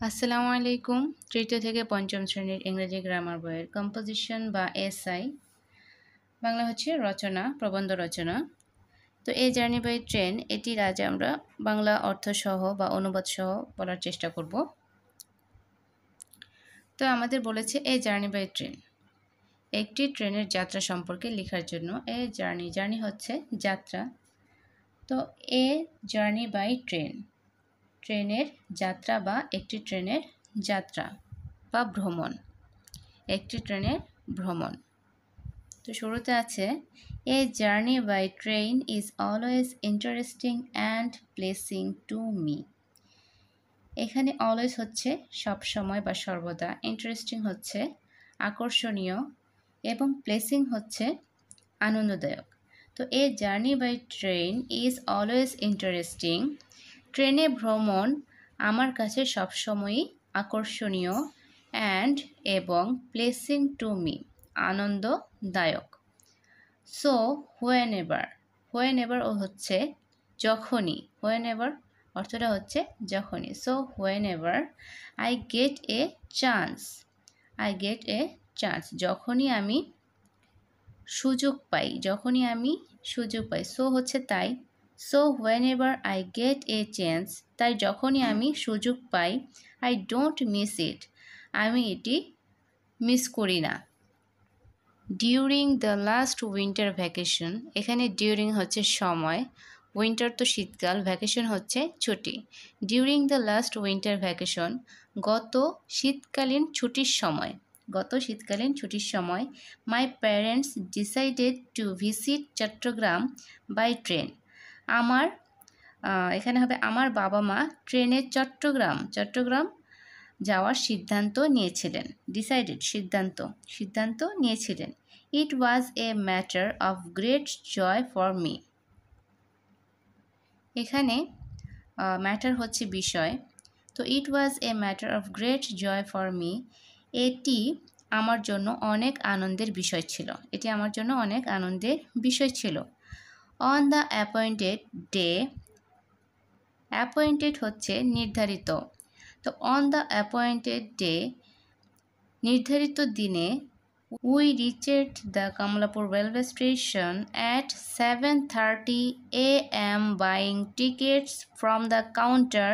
আসসালামু আলাইকুম। তৃতীয় থেকে পঞ্চম শ্রেণীর ইংরেজি গ্রামার বইয়ের কম্পোজিশন বা এসআই, বাংলা হচ্ছে রচনা, প্রবন্ধ রচনা। তো এ জার্নি বাই ট্রেন, এটির আজ আমরা বাংলা অর্থ সহ বা অনুবাদ সহ বলার চেষ্টা করব। তো আমাদের বলেছে এ জার্নি বাই ট্রেন, একটি ট্রেনের যাত্রা সম্পর্কে লেখার জন্য। এ জার্নি হচ্ছে যাত্রা। তো এ জার্নি বাই ট্রেন, ট্রেনের যাত্রা বা একটি ট্রেনের যাত্রা বা ভ্রমণ, একটি ট্রেনের ভ্রমণ। তো শুরুতে আছে, a journey by train is always interesting and pleasing to me. এখানে অলওয়েজ হচ্ছে সবসময় বা সর্বদা, ইন্টারেস্টিং হচ্ছে আকর্ষণীয়, এবং প্লেসিং হচ্ছে আনন্দদায়ক। তো a journey by train is always interesting, ট্রেনে ভ্রমণ আমার কাছে সবসময়ই আকর্ষণীয়, অ্যান্ড এবং প্লেসিং টু মি আনন্দদায়ক। সো হোয়েন এভার ও হচ্ছে যখনই, হোয়েন এভার অর্থটা হচ্ছে যখনই। So whenever I get a chance, যখনই আমি সুযোগ পাই, সো হচ্ছে তাই। So whenever I get a chance, তাই যখনই আমি সুযোগ পাই, আই ডোন্ট মিস ইট, আমি এটি মিস করি না। During the last winter vacation, এখানে ডিউরিং হচ্ছে সময়, উইন্টার তো শীতকাল, ভ্যাকেশন হচ্ছে ছুটি। During the last winter vacation, গত শীতকালীন ছুটির সময়, my parents decided to visit Chittagong by train. এখানে হবে আমার বাবা মা ট্রেনে চট্টগ্রাম যাওয়ার সিদ্ধান্ত নিয়েছিলেন। ডিসাইডেড সিদ্ধান্ত নিয়েছিলেন। It was a matter of great joy for me. এখানে ম্যাটার হচ্ছে বিষয়। তো it was a matter of great joy for me, এটি আমার জন্য অনেক আনন্দের বিষয় ছিল। On the appointed day, appointed হচ্ছে নির্ধারিত। তো অন দ্য অ্যাপয়েন্টেড ডে, নির্ধারিত দিনে, we reached the Kamalapur railway station at 7:30 AM buying tickets from the counter,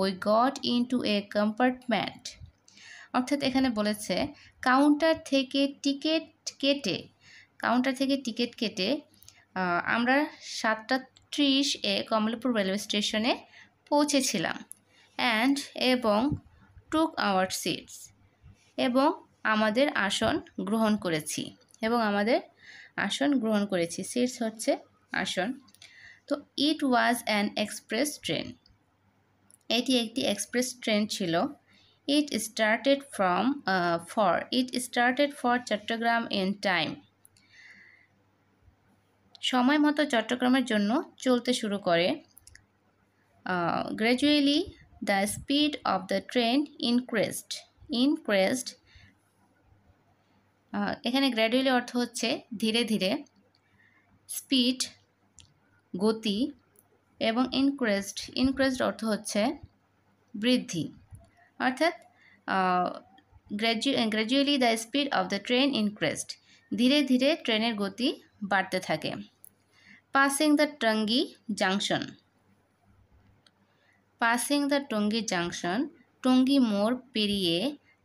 we got into a compartment. অর্থাৎ এখানে বলেছে কাউন্টার থেকে টিকিট কেটে আমরা 7:30 কমলাপুর রেলওয়ে স্টেশনে পৌঁছেছিলাম। এবং টুক আওয়ার সিটস, এবং আমাদের আসন গ্রহণ করেছি। সিটস হচ্ছে আসন। তো it was an express train, এটি একটি এক্সপ্রেস ট্রেন ছিল। It started for Chittagong in time, সময় মতো চট্টগ্রামের জন্য চলতে শুরু করে। Gradually the speed of the train increased, এখানে গ্র্যাজুয়ালি অর্থ হচ্ছে ধীরে ধীরে, স্পিড গতি, এবং ইনক্রেসড অর্থ হচ্ছে বৃদ্ধি। অর্থাৎ gradually the speed of the train increased, ধীরে ধীরে ট্রেনের গতি বাড়তে থাকে। পাসিং দ্য টঙ্গী টঙ্গী মোড় পেরিয়ে,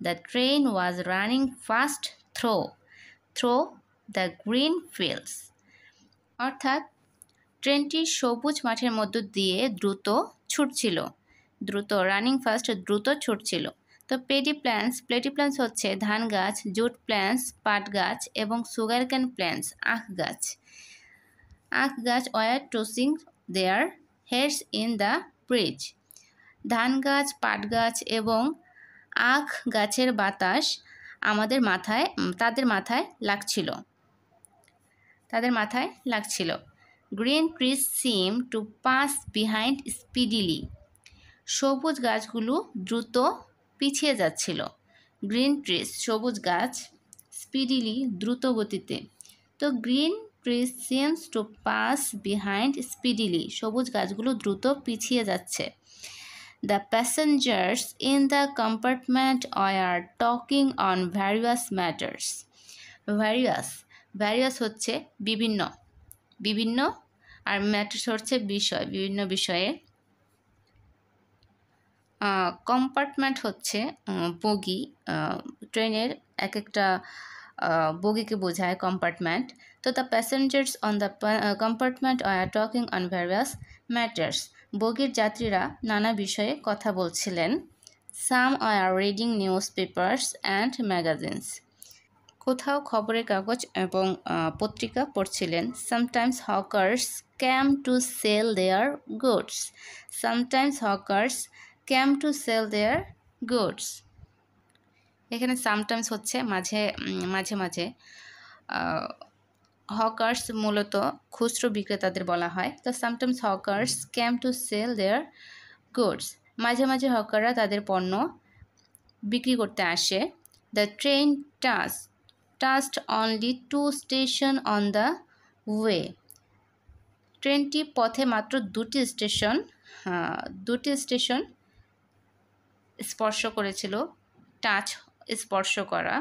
the train was running fast through the green fields. অর্থাৎ ট্রেনটি সবুজ মাঠের মধ্য দিয়ে দ্রুত ছুটছিল। তো প্লেটি প্ল্যান্টস হচ্ছে ধান গাছ, জুট প্ল্যান্টস পাট গাছ, এবং সুগার ক্যান প্ল্যান্টস আখ গাছ were tossing their heads in the breeze. ধান গাছ, পাট গাছ এবং আখ গাছের বাতাস তাদের মাথায় লাগছিল। Green trees seem to pass behind speedily, সবুজ গাছগুলো দ্রুত পিছিয়ে যাচ্ছিল। গ্রিন ট্রিজ সবুজ গাছ, স্পিডিলি দ্রুত গতিতে। তো green trees seems to pass behind speedily, সবুজ গাছগুলো দ্রুত পিছিয়ে যাচ্ছে। The passengers in the compartment were talking on various matters. Various হচ্ছে বিভিন্ন আর ম্যাটার্স হচ্ছে বিভিন্ন বিষয়ে। কম্পার্টমেন্ট হচ্ছে বগি, ট্রেনের এক একটা বগিকে বোঝায় কম্পার্টমেন্ট। তো the passengers on the compartment are talking on various matters, বগির যাত্রীরা নানা বিষয়ে কথা বলছিলেন। Some are reading newspapers and magazines, কোথাও খবরের কাগজ এবং পত্রিকা পড়ছিলেন। Sometimes hawkers came to sell their goods, sometimes hawkers came to sell their goods. এখানে সামটাইমস হচ্ছে মাঝে মাঝে। হকার্স মূলত খুচরো বিক্রেতাদের বলা হয়। তো sometimes hawkers came to sell their goods, মাঝে মাঝে হকাররা তাদের পণ্য বিক্রি করতে আসে। The train touched only 2 station on the way, ট্রেনটি পথে মাত্র দুটি স্টেশন স্পর্শ করেছিল। টাচ স্পর্শ করা।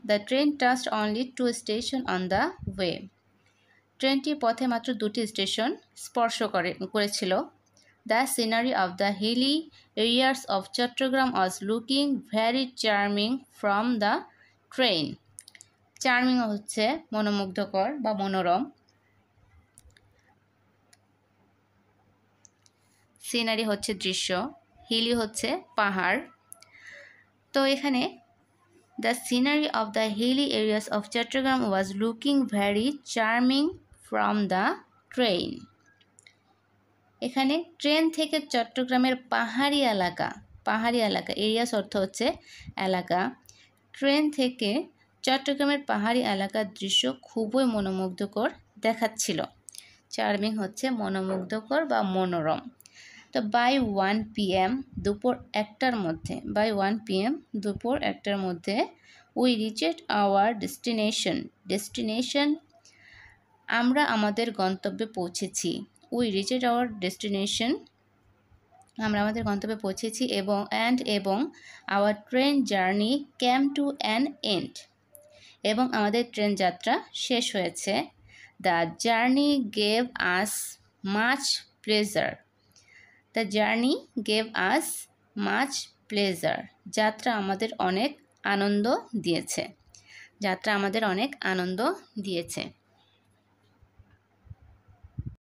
The train touched only 2 station on the way, ট্রেনটি পথে মাত্র দুটি স্টেশন স্পর্শ করেছিল। The scenery of the hilly areas of Chittagong was looking very charming from the train. Charming হচ্ছে মনোমুগ্ধকর বা মনোরম। সিনারি হচ্ছে দৃশ্য, হিলি হচ্ছে পাহাড়। তো এখানে the scenery of the hilly areas of Chittagong was looking very charming from the train. এখানে ট্রেন থেকে চট্টগ্রামের পাহাড়ি এলাকা এরিয়াস অর্থ হচ্ছে এলাকা, ট্রেন থেকে চট্টগ্রামের পাহাড়ি এলাকার দৃশ্য খুবই মনোমুগ্ধকর দেখাচ্ছিল। চার্মিং হচ্ছে মনোমুগ্ধকর বা মনোরম। তো বাই 1 PM দুপুর 1টার মধ্যে উই রিচড আওয়ার ডেস্টিনেশন, আমরা আমাদের গন্তব্যে পৌঁছেছি। উই রিচড আওয়ার ডেস্টিনেশন, আমরা আমাদের গন্তব্যে পৌঁছেছি। এবং our train journey came to an end, এবং আমাদের ট্রেন যাত্রা শেষ হয়েছে। The journey gave us much pleasure, the journey gave us much pleasure, যাত্রা আমাদের অনেক আনন্দ দিয়েছে।